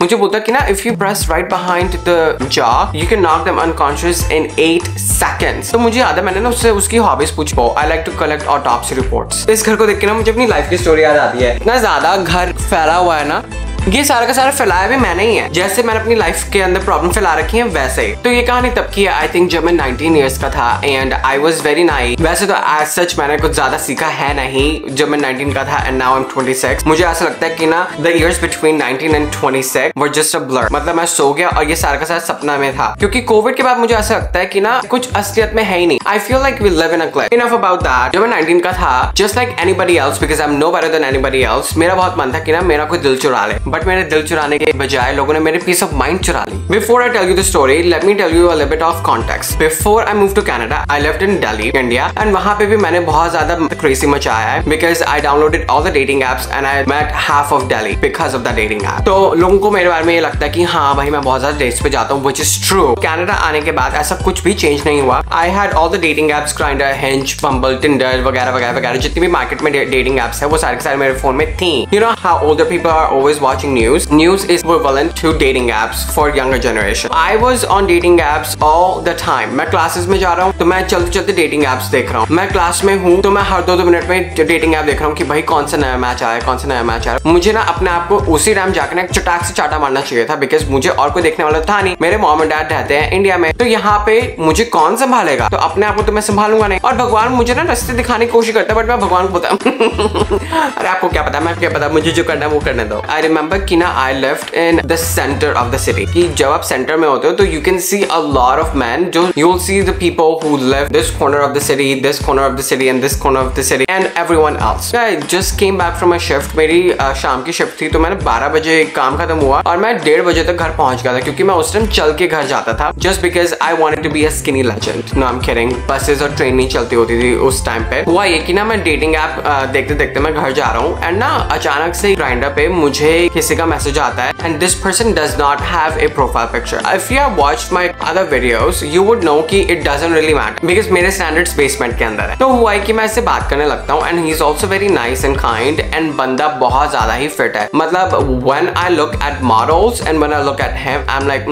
मुझे बोलता कि ना if you press right behind the jaw you can knock them unconscious in 8 seconds। तो मुझे याद है मैंने ना उससे उसकी हॉबीज पूछी, I like to collect autopsy reports. इस घर को देख के ना मुझे अपनी लाइफ की स्टोरी याद आती है। इतना ज्यादा घर फैला हुआ है ना, ये सारा का सारा फैलाया भी मैंने ही है। जैसे मैंने अपनी लाइफ के अंदर प्रॉब्लम फैला रखी है वैसे ही। तो ये कहानी तब की है आई थिंक जब मैं 19 years का था and I was very naive. वैसे तो एज सच मैंने कुछ ज्यादा सीखा है नहीं जब मैं 19 का था एंड नाउ आई एम 26। मुझे ऐसा लगता है कि ना the years between 19 and 26 were just a blur. मतलब मैं सो गया और ये सारा का सारा सपना में था, क्योंकि कोविड के बाद मुझे ऐसा लगता है कि ना कुछ असलियत में है ही नहीं। I feel like we live in a clip. Enough about that. जब मैं 19 का था just like anybody else because I am no better than anybody else, मेरा बहुत मन था कि ना मेरा कोई दिल चुरा ले, बट मेरे दिल चुराने के बजाय लोगों ने मेरे पीस ऑफ माइंड चुरा ली। Before I tell you the story let me tell you a little bit of context. Before I move to Canada I lived in Delhi India and वहां पे भी मैंने बहुत ज्यादा क्रेजी मचाया है because I downloaded all the dating apps and I met half of Delhi because of the dating app. तो लोगों को मेरे बारे में ये लगता है कि हाँ भाई मैं बहुत ज्यादा डेट्स पे जाता हूँ, व्हिच इज ट्रू। कनाडा आने के बाद ऐसा कुछ भी चेंज नहीं हुआ। I had all the dating apps, grinder, hinge, bumble, Tinder वगैरह वगैरह वगैरह जितनी भी मार्केट में डेटिंग एप्स है वो सारे के सारे मेरे फोन में थी। You know how older people are always watching news is equivalent to dating apps for younger generation. I was on dating apps all the time. मैं क्लासेस में जा रहा हूँ तो मैं चलते चलते डेटिंग एप्स देख रहा हूँ। मैं क्लास में हूँ तो मैं हर 2-2 मिनट में डेटिंग ऐप देख रहा हूँ कि भाई कौन सा नया मैच आया है, कौन सा नया मैच आया है। मुझे ना अपने आप को उसी टाइम जाकर ना चटाक से चाटा मारना चाहिए था बिकॉज मुझे और कोई देखने वाला था नहीं। मेरे मॉम एंड डैड रहते हैं इंडिया में, तो यहाँ पे मुझे कौन संभालेगा? तो अपने आप को तो मैं संभालूंगा नहीं। और भगवान मुझे ना रास्ते दिखाने की कोशिश करता है बट मैं भगवान को बता अरे आपको क्या पता, मैं क्या पता, मुझे जो करना है वो करने दो। आई रिमेंबर कि ना I lived in the centre of the city. कि जब आप सेंटर में होते हो तो you can see a lot of man, जो you will see the people who live this corner of the city, this corner of the city and this corner of the city and everyone else. I just came back from a shift. मेरी शाम की shift थी तो मैंने 12 बजे काम खत्म हुआ और मैं 1:30 बजे तक घर पहुंच गया था क्योंकि मैं उस टाइम चल के घर जाता था just because I wanted to be a skinny legend. No I am kidding. Buses और ट्रेन नहीं चलती होती थी उस टाइम पे। हुआ ये कि ना मैं डेटिंग ऐप देखते देखते मैं घर जा रहा हूँ एंड ना अचानक से ग्राइंडर पे मुझे किसी का मैसेज आता है and this person does not have a profile picture. If you have watched my other videos, you would know कि it doesn't really matter because मेरे standards basement के अंदर है। तो हुआ है कि मैं इससे बात करने लगता हूँ and he's also very nice and kind and बंदा बहुत ज़्यादा ही fit है। मतलब when I look at models and when I look at him, I'm like,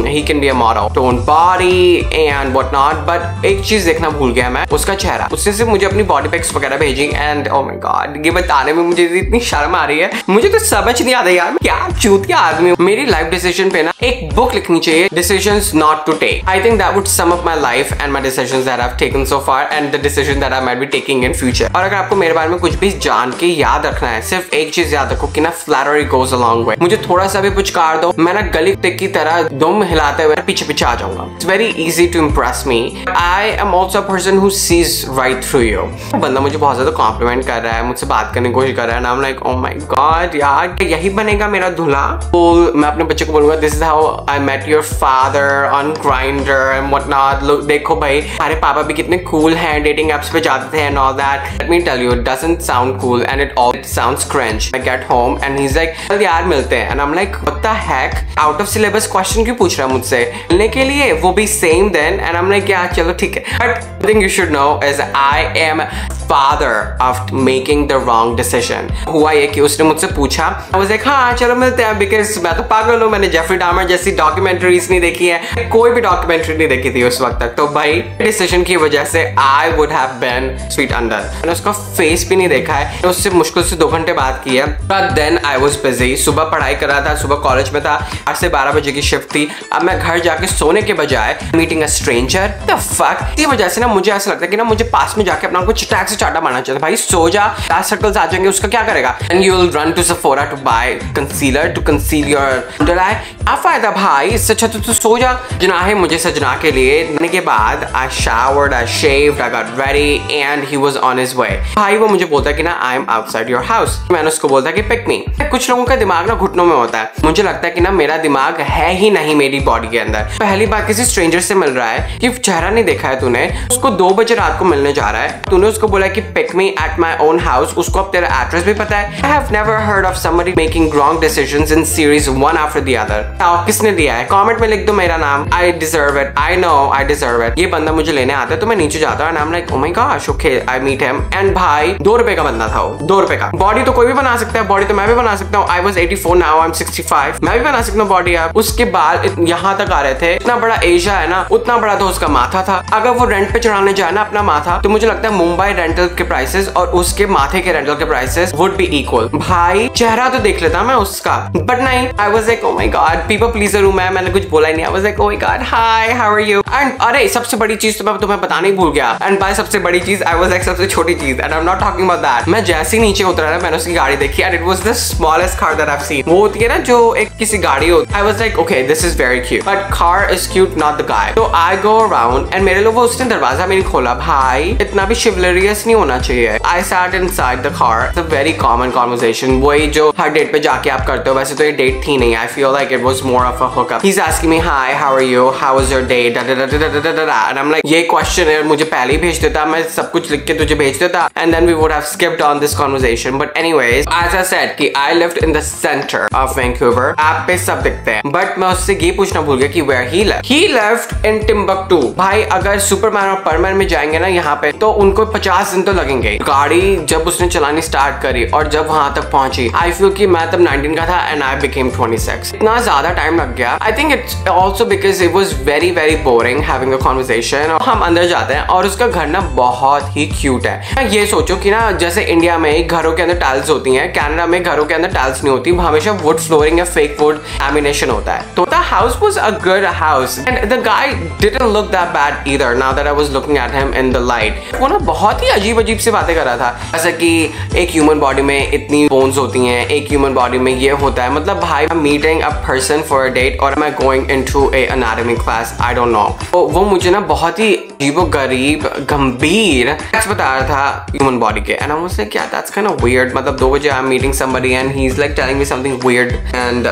he can be a model, toned body and what not. But एक चीज देखना भूल गया मैं, उसका चेहरा। उसने सिर्फ मुझे अपनी body pics वगैरह भेजी and oh my god, ये बताने में मुझे इतनी शर्म आ रही है। मुझे तो समझ नहीं आता यार, क्या चूतिया आदमी हूँ। मेरी लाइफ डिसीजन पे ना एक बुक लिखनी चाहिए, decisions not to take. I think that would sum up my life and my decisions that I've taken so far and the decision that I might be taking in future. और अगर आपको मेरे बारे में कुछ भी जान के याद रखना है, सिर्फ एक चीज याद रखो कि ना flattery goes a long way. मुझे थोड़ा सा भी पुचकार दो, मैं ना गली कुत्ते की तरह दुम हिलाते हुए पीछे पीछे आ जाऊंगा. It's very easy to impress me. I am also a person who sees right through you. बंदा मुझे बहुत ज्यादा कॉम्प्लीमेंट कर रहा है, मुझसे बात करने की कोशिश कर रहा है, I'm like, oh my god यार, यही बनेगा मेरा दूल्हा. तो मैं अपने बच्चे को बोलूंगा, this is how I met your father on Grindr and whatnot. Look, देखो भाई, हमारे पापा भी कितने cool हैं, डेटिंग एप्स पे जाते थे and all that. Let me tell you, it doesn't sound cool and it all sounds cringe. I get home and he's like, चल यार मिलते हैं, and I'm like, what the heck? Out of syllabus question क्यों पूछ रहा है मुझसे? मिलने के लिए, वो भी same then, and I'm like, yeah, चलो ठीक है. But the thing you should know is I am father of making the wrong decision. हुआ ये कि उसने मुझसे पूछा, I was like, हाँ चलो मिलते हैं, because मैं तो पागल हूँ, मैंने जेफरी डामर जैसी डॉक्यूमेंट्रीज नहीं देखी है, कोई भी डॉक्यूमेंट्री नहीं देखी थी उस वक्त तक. तो भाई डिसीजन की वजह से I would have been sweet under. मैंने उसका फेस भी नहीं देखा है, उससे मुश्किल से 2 घंटे बात की है. But then I was busy. सुबह पढ़ाई कर रहा था, सुबह कॉलेज में था, 8 से 12 बजे की शिफ्ट थी. अब मैं घर जाके सोने के बजाय meeting a stranger. The fuck? इसी वजह से ना मुझे ऐसा लगता है कि ना मुझे पास में जाके अपना कुछ टैक्स से चाटा मारना चाहिए. भाई सो जा, डार्क सर्कल्स आ जाएंगे, उसका क्या करेगा? And you'll run to Sephora to buy concealer to conceal your under eye. क्या फायदा भाई, इससे अच्छा तो सो जा. जनाहे मुझे सजना के लिए के बाद I showered, I shaved, I got ready and he was on his way. भाई वो मुझे बोलता कि ना I am outside your house. मैंने उसको बोलता कि pick me. कुछ लोगों का दिमाग ना घुटनों में होता है, मुझे लगता है कि ना मेरा दिमाग है ही नहीं मेरी बॉडी के अंदर. पहली बार किसी स्ट्रेंजर से मिल रहा है कि चेहरा नहीं देखा है तूने, उसको 2 बजे रात को मिलने जा रहा है, तूने उसको बोला कि pick me at my own house, उसको अब तेरा एड्रेस भी पता है. I have never heard of somebody making making wrong decisions in series one after the other. किसने दिया है? कमेंट में लिख दो मेरा नाम। I deserve it, I know I deserve it. ये बंदा मुझे लेने आता है तो मैं नीचे जाता हूँ, नाम like oh my gosh, okay I meet him, and भाई 2 रुपए का बंदा था वो, 2 रुपए का। बॉडी तो कोई भी बना सकता है, बॉडी तो मैं भी बना सकता हूँ। I was 84, now I am 65, मैं भी बना सकता हूँ बॉडी। आप उसके बाल यहाँ तक आ रहे थे, इतना बड़ा एशिया है ना, उतना बड़ा तो उसका माथा था। अगर वो रेंट पे चढ़ाने जाए ना अपना माथा, तो मुझे लगता है मुंबई रेंटल के प्राइसेस और उसके माथे के रेंटल के प्राइसेस वुड बी इक्वल। भाई चेहरा तो देख लेता मैं उसका, बट नहीं, I was like oh my god, people pleaser हूं मैं, मैंने कुछ बोला ही नहीं। I was like oh my god, hi how are you. And अरे सबसे बड़ी चीज तो मैं तुम्हें बताना ही भूल गया, एंड बाय सबसे बड़ी चीज आई वाज लाइक सबसे छोटी चीज, and I am not talking about that. मैं जैसे ही नीचे उतरा ना, मैंने उसकी गाड़ी देखी and it was the smallest car that I have seen. वो होती है ना जो एक किसी गाड़ी होती है। आई was like okay this is very cute, but car is cute not the guy. तो आई गो अराउंड एंड मेरे लोग उसने दरवाजा भी नहीं खोला। भाई इतना भी शिवलरियस नहीं होना चाहिए। I sat inside the car, it's a very common conversation, वही जो हर डेट पे जाके आप करते हो। वैसे तो ये डेट थी नहीं, I feel like it was more of a hookup. He is asking me hi how are you, how was your day, and I am like ये क्वेश्चन है मुझे पहले ही भेज देता, मैं सब कुछ लिख के तुझे भेज देता, and then we would have skipped on this conversation. But anyways as I said कि I lived in the centre of Vancouver. App पे सब दिखते हैं, बट मैं उससे ये पूछना भूल गया कि where he left. He left in Timbuktu. भाई अगर सुपरमैन और परमैन में जाएंगे ना यहाँ पे, तो उनको 50 दिन तो लगेंगे। गाड़ी जब उसने चलानी स्टार्ट करी और जब वहां तक पहुंची, आई फील कि मैं तब 19 का था एंड आई बिकेम 26। इतना ज्यादा टाइम लग गया। I think it's also because it was very very boring having a conversation. हम अंदर जाते हैं और उसका घर ना बहुत ही क्यूट है। ये सोचो कि ना जैसे इंडिया में घरों के अंदर टाइल्स होती हैं, कनाडा में घरों के अंदर टाइल्स नहीं होती, हमेशा वुड फ्लोरिंग या फेक वुड लैमिनेशन होता है। तो the house was a good house and the guy didn't look that bad either now that I was looking at him in the light. वो ना बहुत ही अजीब अजीब सी बातें कर रहा था, जैसे कि एक ह्यूमन बॉडी में इतनी बोन्स होती हैं, एक ह्यूमन बॉडी में ये होता है। मतलब भाई I am meeting a person for a date और I am going into a anatomy class, I don't know. तो वो मुझे ना बहुत ही अजीबो-गरीब गंभीर फैक्ट्स बता रहा था ह्यूमन बॉडी के, and I was like yeah that's kind of weird। मतलब 2 बजे आई am meeting somebody and he's like telling me something weird and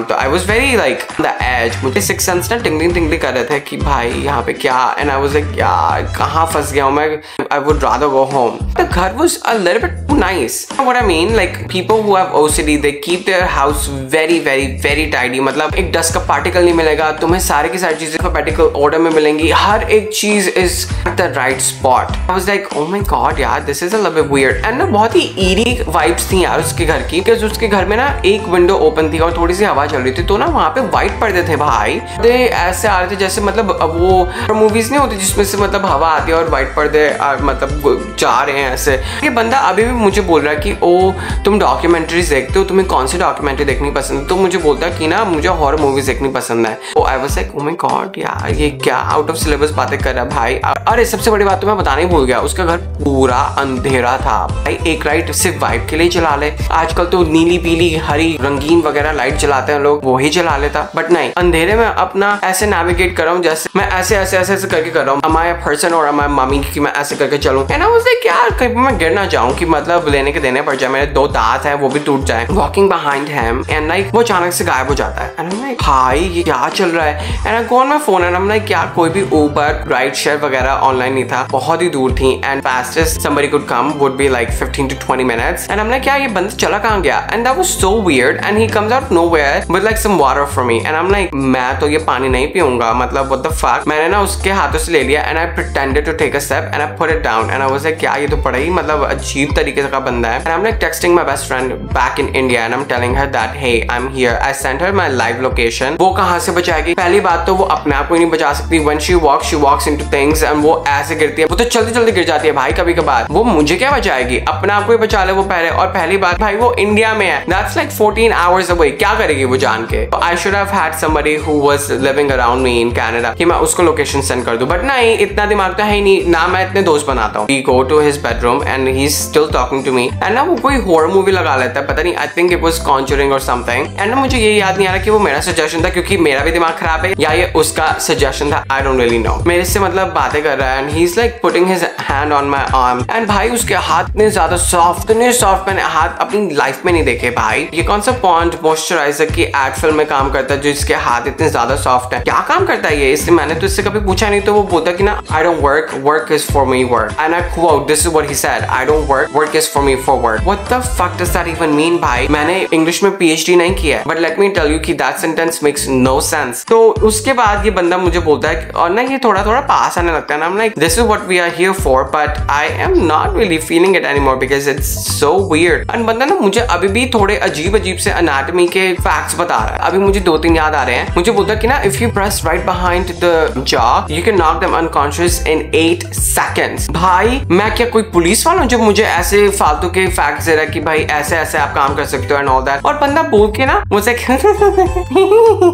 तो I was very like on the edge। मुझे सिक्स सेंस ना tingling कर रहे थे कि भाई यहाँ पे क्या, and I was like यार कहाँ फंस गया हूँ मैं। I would rather go home। The घर was a little bit too nice। What I mean like people who have OCD they keep their house very very very tidy। मतलब एक dust का पार्टिकल नहीं मिलेगा तुम्हें, सारी की सारी चीजें alphabetical order में मिलेंगी, हर एक चीज is at the right spot। I was like oh my god यार this is a little bit weird। and ना बहुत ही eerie vibes थी यार उसके घर की, because उसके घर में ना एक विंडो ओपन थी और थोड़ी सी हवा चल रही थी, तो ना वहाँ पे व्हाइट पर्दे थे भाई। पर्दे ऐसे आ रहे थे जैसे मतलब अब वो मूवीज नहीं होती जिसमें से मतलब हवा आती है और व्हाइट पर्दे मतलब जा रहे हैं ऐसे। ये बंदा अभी भी मुझे बोल रहा है कि ओ तुम डॉक्यूमेंट्रीज देखते हो, तुम्हें कौन सी डॉक्यूमेंट्री देखनी पसंद है? तो मुझे बोलता है कि ना मुझे हॉरर मूवीज देखनी पसंद है। तो आई was like oh my God यार ये क्या आउट ऑफ सिलेबस बातें कर रहा है भाई। अरे सबसे बड़ी बात तो मैं बताना ही भूल गया, उसका घर पूरा अंधेरा था भाई। एक लाइट सिर्फ वाइब के लिए चला ले, आजकल तो नीली पीली हरी रंगीन वगैरह लाइट चलाते हैं लोग, वो ही चला लेता, बट नहीं अंधेरे में अपना ऐसे नेविगेट कर रहा हूँ जैसे मैं ऐसे ऐसे ऐसे ऐसे करके कर रहा हूँ। हमारे पर्सन और हमारे मम्मी की मैं ऐसे करके चलूँ, एंड आई वाज लाइक यार कहीं मैं गिर ना जाऊँ कि मतलब लेने के देने पड़ जाए, मेरे 2 दांत हैं वो भी टूट जाए। Walking behind him and like वो अचानक से गायब हो जाता है, एंड आई एम लाइक भाई ये क्या चल रहा है? And I go on my phone and I am like क्या कोई भी ऊबर राइड शेयर वगैरह ऑनलाइन नहीं था, बहुत ही दूर थी, and fastest somebody could come would be like 15 to 20 minutes। and I'm like क्या ये बंदा चला कहाँ गया? and that was so weird and he comes out nowhere with like some water for me and I'm like मैं तो ये पानी नहीं पीऊंगा, मतलब what the fuck। मैंने ना उसके हाथों से ले लिया and I pretended to take a step and I put it down and I was like क्या ये तो बड़ा ही मतलब अजीब तरीके का बंदा है। and I'm like texting my best friend back in India and I'm telling her that hey I'm here। I sent her my live location। वो कहाँ से बचाएगी? पहली बात तो वो अपने आप को ही नहीं बचा सकती। when she walks into things and वो ऐसे गिरती है, वो तो जल्दी जल्दी गिर जाती है भाई कभी कभार। वो मुझे क्या बचाएगी? अपने आप को ही बचा ले वो पहले। और पहली बात भाई वो इंडिया में है, that's like 14 hours away, क्या करेगी वो जान के? I should have had somebody who was living around me in Canada कि मैं उसको लोकेशन सेंड कर दूं, बट नहीं इतना दिमाग तो है ही नहीं ना, मैं इतने दोस्त बनाता हूँ। We go to his bedroom and he's still talking to me and ना वो कोई हॉरर मूवी लगा लेता है, पता नहीं I think it was Conjuring or something। and ना मुझे ये याद नहीं आ रहा कि वो मेरा सजेशन था क्योंकि मेरा भी दिमाग खराब है या ये उसका सजेशन था, I don't really know। मेरे से मतलब बातें कर रहा है and he's like putting his hand on my arm and भाई उसके हाथ इतने ज्यादा सॉफ्ट मैंने हाथ अपनी लाइफ में नहीं देखे भाई। ये कौन सा पॉन्ड मॉइस्चराइजर की एड फिल्म में काम करता है जो इसके हाथ इतने ज्यादा सॉफ्ट है? क्या काम करता है ये? इसलिए मैंने तो इससे कभी पूछा नहीं, तो वो बोलता कि ना I don't work, work is for me work। and I quote this is what he said, I don't work, work is for me for work। what the fuck does that even mean भाई? मैंने मैंने English में PhD नहीं किया है, but let me tell you कि that sentence makes no sense. तो उसके बाद ये बंदा मुझे बोलता है और ना ये थोड़ा थोड़ा पास आने लगता है ना, I'm like this is what we are here for but I am not really feeling it anymore because it's so weird। और बंदा ना मुझे अभी भी थोड़े अजीब अजीब से एनाटॉमी के फैक्ट्स बता रहा है। अभी मुझे 2-3 याद आ रहे हैं। मुझे बोलता है कि ना if you press right behind the jaw you can knock them unconscious in 8 seconds। भाई मैं क्या कोई पुलिस वाला हूं जो मुझे ऐसे फालतू के फैक्ट्स दे रहा है कि भाई ऐसे ऐसे आप काम कर सकते हो एंड ऑल दैट। और बंदा बोल के ना मुझसे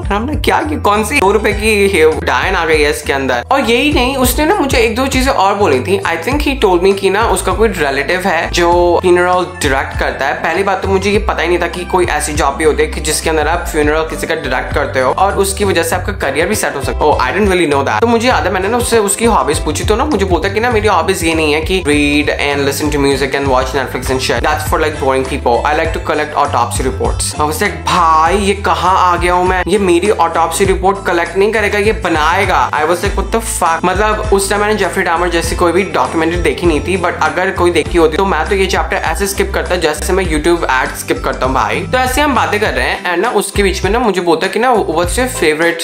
हमने क्या की कौन सी 2 रुपए की डायन आ गई है इसके अंदर। और यही नहीं, उसने ना मुझे 1-2 चीजें और बोली थी। I think he told me कि ना उसका कोई रिलेटिव है जो फ्यूनरल डायरेक्ट करता है। पहली बात तो मुझे ये पता ही नहीं था कि कोई ऐसी जॉब भी होती है कि जिसके अंदर आप फ्यूनरल किसी का डायरेक्ट करते हो और उसकी वजह से आपका करियर भी सेट हो सकता है। Oh I didn't really know that. तो मुझे याद है मैंने ना उससे उसकी हॉबीज पूछी तो ना मुझे बोलता कि ना मेरी हॉबीज ये नहीं है कि read and listen to music and watch Netflix and shit, that's for like boring people. I like to collect autopsy reports. I was like भाई ये कहां आ गया हूं मैं, ये मेरी ऑटोप्सी रिपोर्ट कलेक्ट नहीं करेगा, ये बनाएगा। आई was like what the fuck. मतलब उस टाइम मैंने जेफरी डामर जैसी कोई भी डॉक्यूमेंट्री देखी नहीं थी, बट अगर कोई देखी होती तो मैं तो ये चैप्टर ऐसे स्किप करता जैसे मैं यूट्यूब एड स्किप करता हूँ भाई। तो ऐसे हम बातें कर रहे हैं एंड ना उसके बीच में ना मुझे बोलता कि ना what's your favourite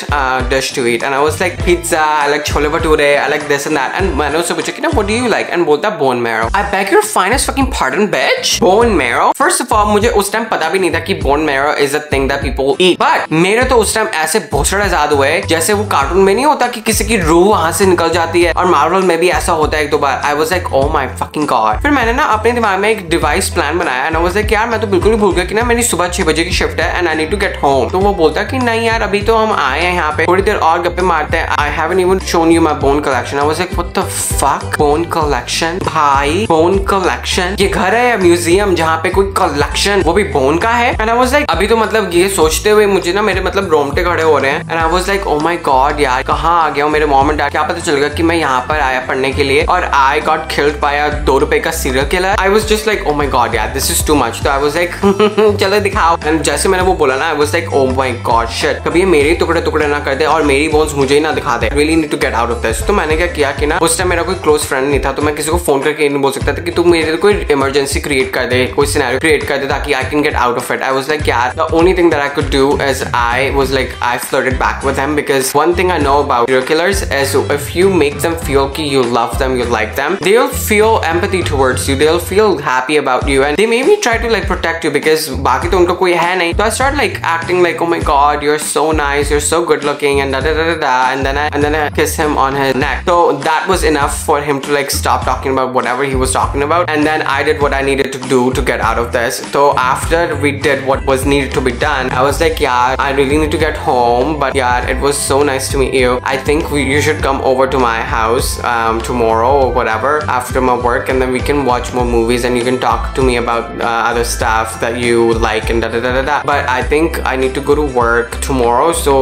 dish to eat and I was like pizza, I like chole bhature, I like this and that. And मैंने उससे पूछा कि ना what do you like and बोलता bone marrow. I beg your finest fucking pardon bitch, bone marrow. First of all मुझे उस time पता भी नहीं था कि bone marrow is a thing that people eat, but मेरे तो उस टाइम ऐसे भोसड़े आजाद हुए जैसे वो कार्टून में नहीं होता कि किसी की रूह वहां से निकल जाती है, और मार्वल में भी ऐसा होता है 1-2 बार। I was like oh my fucking God. फिर मैंने ना अपने दिमाग में एक डिवाइस प्लान बनाया एंड आई वाज लाइक यार मैं तो बिल्कुल ही भूल गया कि ना मेरी सुबह 6 बजे की शिफ्ट है and I need to get home. तो वो बोलता कि नहीं यार अभी तो हम आए हैं यहाँ पे, थोड़ी देर और गप्पे मारते हैं। I haven't even shown you my bone collection. I was like what the fuck, bone collection भाई, बोन कलेक्शन ये घर है या म्यूजियम जहाँ पे कोई कलेक्शन वो भी बोन का है। एंड आई वाज लाइक अभी तो मतलब ये सोचते हुए मुझे ना मेरे मतलब रोमटे खड़े हो रहे हैं and I was like oh my God यार कहाँ आ गया हूँ। मेरे मॉम एंड डैड क्या पता चल गया कि मैं यहाँ पर आया पढ़ने के लिए और आई गॉट किल्ड बाय अ 2 रुपए का serial killer. I was just like oh my God यार दिस इज टू मच। तो आई वाज लाइक चलो दिखाओ। एंड जैसे मैंने वो बोला ना आई was like oh my God shit, कभी ये मेरे टुकड़े टुकड़े ना कर दे और मेरी बोन्स मुझे ही ना दिखा दे। Really need to get out of this. तो मैंने क्या किया कि ना उस टाइम मेरा कोई क्लोज फ्रेंड नहीं था, तो मैं किसी को फोन करके नहीं बोल सकता था कि तू मेरे कोई इमरजेंसी क्रिएट कर दे, कोई सिनेरियो क्रिएट कर दे ताकि I can get out of it. I was like यार the only thing that I could do is I was like I flirted back with them because one thing I know about serial killers is if you make them feel कि you love them, you like them, they'll feel empathy towards you, they'll feel happy about you and they maybe try to like protect you because बाकी तो उनका कोई है नहीं। तो I start like acting like oh my god you're so nice, you're so good looking and da da da da da and then I kiss him on his neck. So that was enough for him to like stop talking about whatever he was talking about and then I did what I needed to do to get out of this. So after we did what was needed to be done, I was like yeah I really need to get home but yeah it was so nice to meet you. I think you should come over to my house tomorrow or whatever after my work and then we can watch more movies and you can talk to me about other stuff that you like and da da da da da. But I think I need to go to work tomorrow so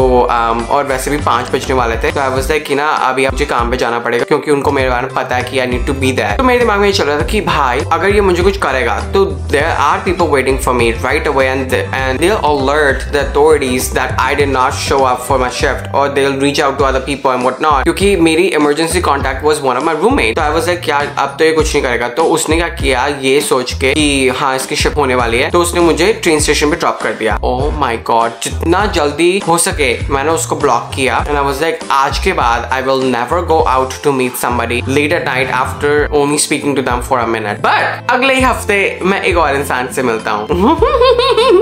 और वैसे भी 5 बजने वाले थे। तो I was like कि ना अभी मुझे काम पे जाना पड़ेगा क्योंकि उनको मेरे बारे में पता है कि I need to be there। तो मेरे दिमाग में ये चल रहा था कि भाई अगर ये मुझे कुछ करेगा तो there are people waiting for me right away and they'll alert the authorities that I did not show up for my shift or they'll reach out to other people and whatnot क्योंकि मेरी emergency contact was one of my roommate। तो I was like यार अब तो ये कुछ नहीं करेगा। तो उसने क्या किया ये सोच के कि हाँ इसकी शिफ्ट होने वाली है तो उसने मुझे ट्रेन स्टेशन पे ड्रॉप कर दिया। ओह माय गॉड जितना जल्दी हो सके मैंने उसको ब्लॉक किया एंड आई वाज लाइक आज के बाद I will never go out to meet somebody late at night after only speaking to them for a minute। But अगले ही हफ्ते मैं एक और इंसान से मिलता हूँ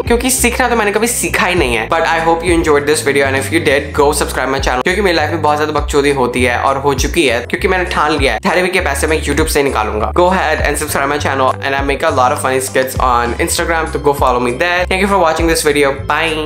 क्योंकि सीखना तो मैंने कभी सीखा ही नहीं है। But I hope you enjoyed this video and if you did go subscribe my channel क्योंकि मेरी लाइफ में बहुत ज्यादा बकचोदी होती है और हो चुकी है क्योंकि मैंने ठान लिया है थेरेपी के पैसे मैं YouTube से निकालूंगा। Go ahead and subscribe my channel and I make a lot of funny skits on Instagram so go follow me there। Thank you for watching this video. Bye।